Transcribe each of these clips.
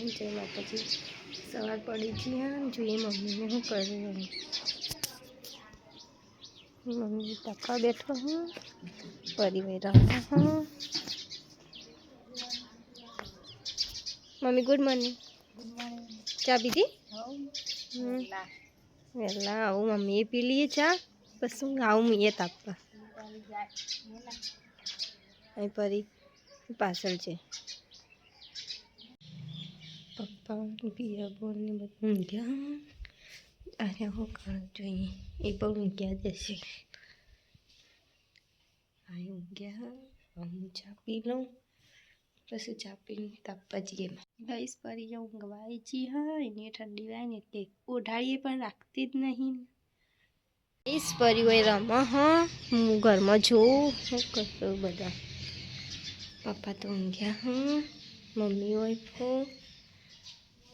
જય માતાજી સવાર પડી છે જોઈએ મમ્મીને શું કર્યું મમ્મી ટકા બેઠો હું પરિવાર હું મમ્મી ગુડ મોર્નિંગ ચા પીધી વહેલા આવું મમ્મીએ પી લઈએ ચા બસ હું આવું મીએ તાપવા અહીં પરી પાછળ છે પપ્પા પિયા બોલને બધું ઊંઘ્યા અરે હું કામ જોઈએ એ પણ ઊંઘ્યા જશે આ ઊંઘ્યા હું ચા પી લઉં પછી ચા પીને તાપવા જઈએ ગઈશ પરી ઊંઘવાય જી હા એને ઠંડી વાય ને એટલે ઓઢાડીએ પણ રાખતી જ નહીં ગઈશ પરી હોય રમા હા હું ઘરમાં જોઉં શું કરશું બધા પપ્પા તો ઊંઘ્યા હા મમ્મી હોય ફો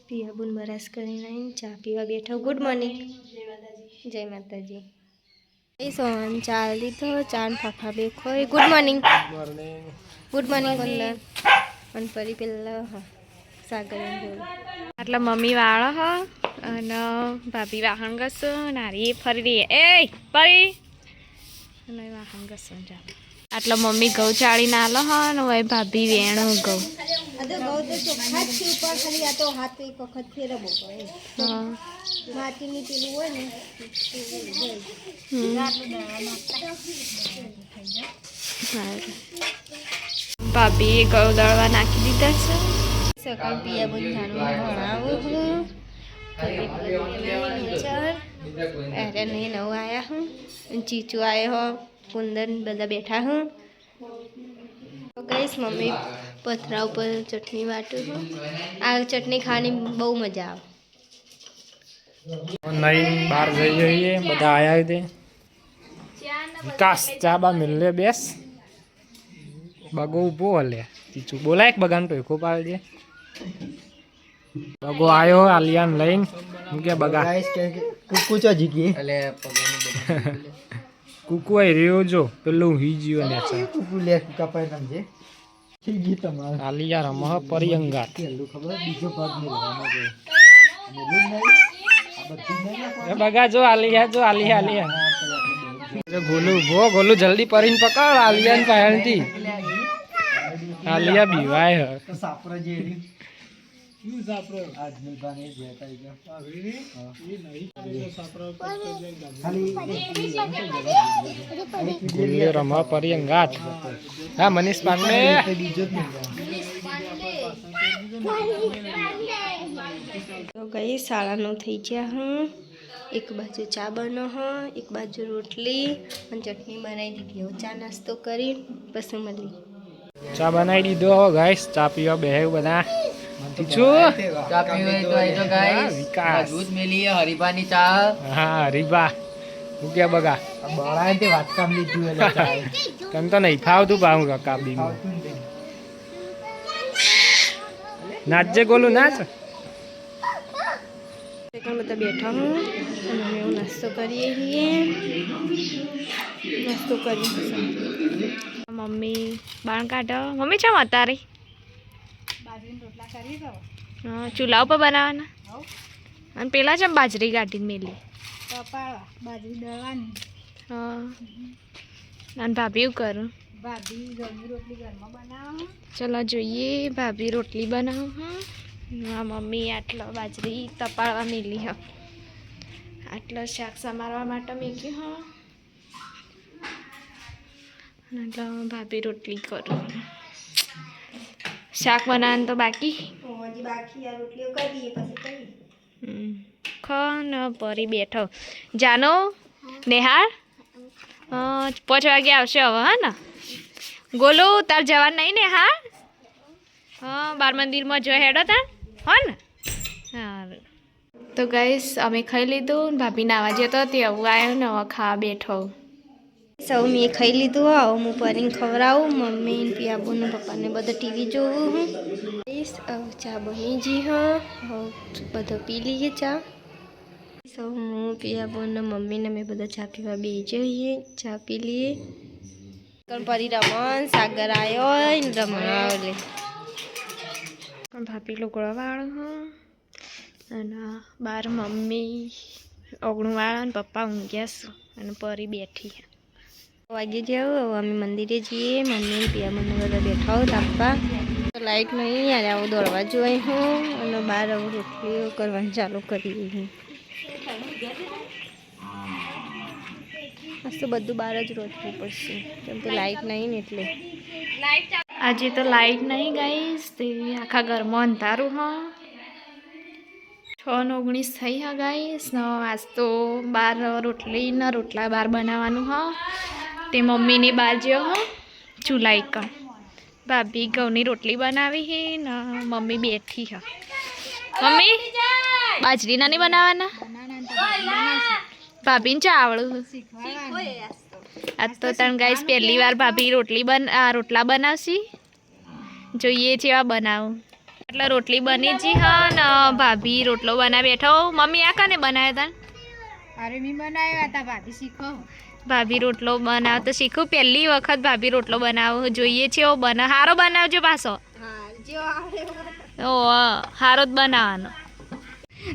પિયાબુન બરાસ કરીને આવીને ચા પીવા બેઠા ગુડ મોર્નિંગ જય માતાજી એ સોન ચા લીધો ચાન ફાફા બે ખોય ગુડ મોર્નિંગ વંદન અને ફરી પેલા હા સાગર જોડે આટલા મમ્મી વાળો હ અને ભાભી વાહન ઘસો નારી ફરી રહી એ પરી અને વાહન ઘસો જા આટલા મમ્મી ઘઉં ચાળી ના લો હ ને હોય ભાભી વેણું ઘઉં ભાભી ઘઉં દળવા નાખી દીધા છે સકાળ પિયા બધાનું ભણાવું અરે નહીં નવું આવ્યા હું ચીચું આવ્યો હો કુંદન બધા બેઠા હું ગઈશ મમ્મી પથરા ઉપર ચટણી વાટું હું આ ચટણી ખાવાની બહુ મજા આવે નહીં બહાર જઈ જઈએ બધા આયા તે વિકાસ ચા બા મિલે બેસ બગો ઊભો હલે તીચું બોલાય બગાન ટોયકો પાડી દે બગો આવ્યો આલિયાન લઈને હું કે બગા કુકુ ચો જીગી એટલે કુકુ આઈ રહ્યો જો પેલું હી જીવ ને કુકુ લે કપાઈ સમજે જીગી તમાર આલિયા રમહ પરિયંગા પેલું ખબર બીજો ભાગ મેળવાનો છે એ બગા જો આલિયા ગોલું જલ્દી પરીને પકડ આલિયાન પાયણથી આલિયા બીવાય હ સાપરો જે શું સાપરો આજ મિલબાને જે તાઈ ગયો ગોલે રમા પરિયંગાત હા મનીષ પાંડે બીજો જ તો ગઈ 9:30 થઈ ગયા હું એક બાજુ ચા બનો હ એક બાજુ રોટલી અને ચટણી બનાવી દીધી હવે ચા નાસ્તો કરી પછી મળી ચા બનાવી દીધો ગાઈસ ચા પીવા બેહે બધા ચા પીવે તો આઈ તો ગાઈસ વિકાસ દૂધ મેલી હરીબાની ચા હા હરીબા હું કે બગા બળાય તે વાત કામ લીધું એટલે ચા તને તો નહીં ફાવતું પાઉં કાકા બી નાચજે ગોલું નાચ બધા બેઠા હું અને અમે એવું નાસ્તો કરીએ છીએ નાસ્તો કરી મમ્મી બાણ કાઢો મમ્મી ચમ અત્યારે હા ચૂલા ઉપર બનાવવાના અને પેલા ચમ બાજરી કાઢીને મેલી બાજરી દળવાની હા અને ભાભી એવું કરું ભાભી ઘરની રોટલી ઘરમાં બનાવો ચલો જોઈએ ભાભી રોટલી બનાવું હા હા મમ્મી આટલો બાજરી તપાળવા મેલી હ આટલો શાક સમારવા માટે મેકી હ એટલે ભાભી રોટલી કરું શાક બનાવવાનું તો બાકી ખન પરી બેઠો જાનો નેહાળ 5 વાગે આવશે હવે હા ને ગોલો તાર જવાનું નહીં ને હા હા બાર મંદિરમાં જો હેડો તાર હો ને હા તો ગાઈસ અમે ખાઈ લીધું ભાભી નાવા જતો તે આવું આવ્યો ને હવે ખાવા બેઠો સૌ મેં ખાઈ લીધું આવો હું પરીને ખવડાવું મમ્મી પિયાબુને પપ્પાને બધા ટીવી જોવું હું ચા બની જી હા બધો પી લઈએ ચા સૌ હું પિયાબુને મમ્મીને મેં બધા ચા પીવા બે જઈએ ચા પી લઈએ પરી રમણ સાગર આવ્યો રમણ લે ભાભી લુગડા વાળું હું અને બાર મમ્મી ઓગણું વાળા અને પપ્પા ઊંઘ્યા છું અને પરી બેઠી વાગી જાવ અમે મંદિરે જઈએ મમ્મી પિયા મને બધા બેઠા હોય તાપવા લાઈટ નહીં યાર આવું દોડવા જોઈએ હું અને બહાર આવું રોટલીઓ કરવાની ચાલુ કરી હું તો બધું બહાર જ રોટવું પડશે કેમ કે લાઈટ નહીં ને એટલે આજે તો લાઈટ નહીં ગાઈસ તે આખા ઘરમાં અંધારું હા 6:19 થઈ હા ગાઈસ ને આજ તો બાર રોટલા બાર બનાવવાનું હા તે મમ્મીની બાજુ હા ચૂલા એક ભાભી ઘઉંની રોટલી બનાવી હે ને મમ્મી બેઠી હા મમ્મી બાજરીના નહીં બનાવવાના ભાભીને ચાવડું આજ તો તને ગાઈસ પહેલી વાર ભાભી રોટલા બનાવશી જોઈએ છે એવા બનાવું એટલે રોટલી બની જી હા ને ભાભી રોટલો બનાવી બેઠો મમ્મી આ કાને બનાવ્યા હતા અરે મેં બનાવ્યા હતા ભાભી શીખો ભાભી રોટલો બનાવ તો શીખું પહેલી વખત ભાભી રોટલો બનાવો જોઈએ છે એવો હારો બનાવજો પાછો ઓ હારો જ બનાવવાનો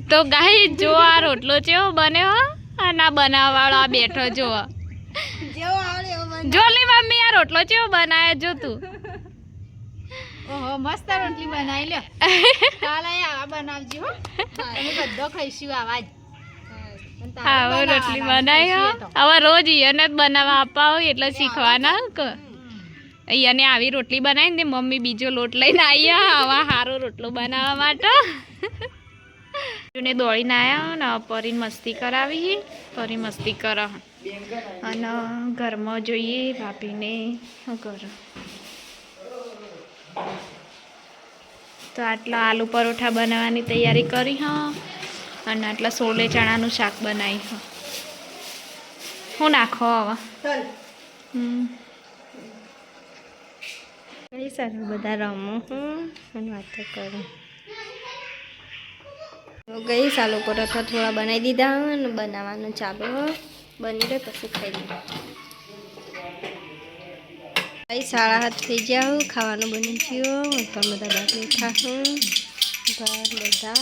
તો ગાઈ જો આ રોટલો છે એવો બન્યો આ ના બનાવવાળો આ બેઠો જો જો લે મમ્મી આ રોટલો છે એવો બનાવ્યો જો તું ઓહો મસ્ત રોટલી બનાવી લ્યો કાલે આવા બનાવજો હો તમે બધો ખાઈશું આવા જ આવો રોટલી બનાવી હવે રોજ ઈયાને જ બનાવવા આપવા હોય એટલે શીખવાના અહીંયાને આવી રોટલી બનાવીને તે મમ્મી બીજો લોટ લઈને આવ્યા આવા સારો રોટલો બનાવવા માટે ને દોડીને આવ્યા ને પરીને મસ્તી કરાવી પરી મસ્તી કરે અને ઘરમાં જોઈએ ભાભીને શું કરે તો આટલા આલુ પરોઠા બનાવવાની તૈયારી કરી હા અને આટલા સોલે ચણાનું શાક બનાવી હા હું નાખો હવે કઈ સારું બધા રમો હું અને વાતો કરું ગઈ સાલો પરોઠા થોડા બનાવી દીધા અને બનાવવાનું ચાલુ બની રહે પછી ખાઈ લઈએ ભાઈ 7:30 થઈ જાવ ખાવાનું બની ગયું પણ બધા બાકી બેઠા હું બધા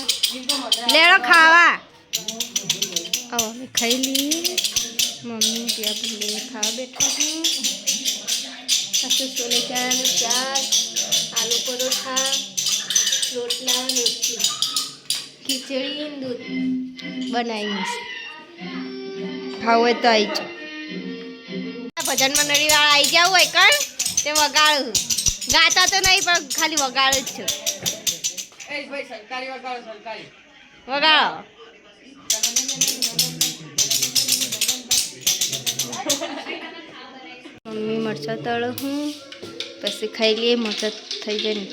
લેડો ખાવા હવે અમે ખાઈ લઈએ મમ્મી ત્યાં પણ બે ખાવા બેઠા હું પાછું સોલે ચણાનું શાક આલુ પરોઠા રોટલા રોટલી ખીચડી દૂધ બનાવીશ ખાવું હોય તો આવી જાઓ ભજન મંડળીવાળા આવી જવું હોય કણ તે વગાડું ગાતા તો નહીં પણ ખાલી વગાડું જ છું વગાડો મમ્મી મરચાં તળો હું પછી ખાઈ લઈએ મરચાં થઈ જાય ને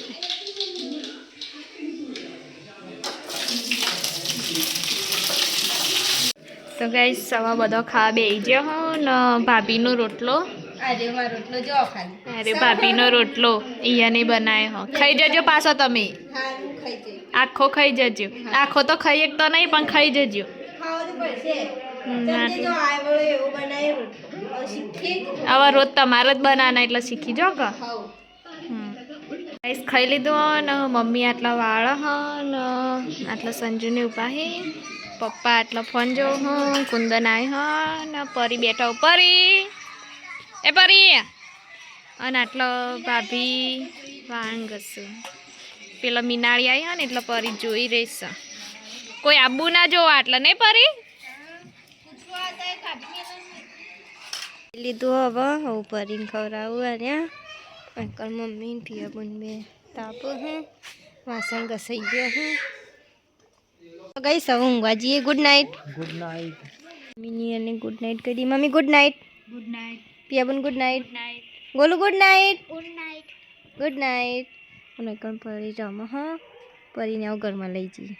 તો ગાઈસ સવા બધો ખાવા બેસી ગયો હું ને ભાભીનો રોટલો અરે ભાભીનો રોટલો અહીંયા બનાવ્યો હો ખાઈ જજો પાછો તમે આખો ખાઈ જજો આખો તો ખાઈ એક તો નહીં પણ ખાઈ જજો આવા રોજ તમારે જ બનાવવાના એટલે શીખી જો કે ગાઈસ ખાઈ લીધું ને મમ્મી આટલા વાળા હા ને આટલા સંજુની ઉપાહી પપ્પા આટલો ફોન જો હું કુંદન આવી હા ને પરી બેઠા પરી એ પરી અને આટલો ભાભી વાંગશું પેલા મીનાળી આવી હા ને એટલે પરી જોઈ રહીશ કોઈ આબુ ના જોવા આટલા નહીં પરી લીધું હવે હું પરીને ખવડાવું અરે અંકલ મમ્મી ને પિયા બુન બે તાપો હું વાસણ ઘસાઈ ગયો હું ગઈ સવ ઊંઘવા જઈએ ગુડ નાઇટ મિની અને ગુડ નાઇટ કરી મમ્મી ગુડ નાઇટ પિયાબન good night Golu good night good night અને કણ પરી રમો હા પરીને આવું ઘરમાં લઈ જઈએ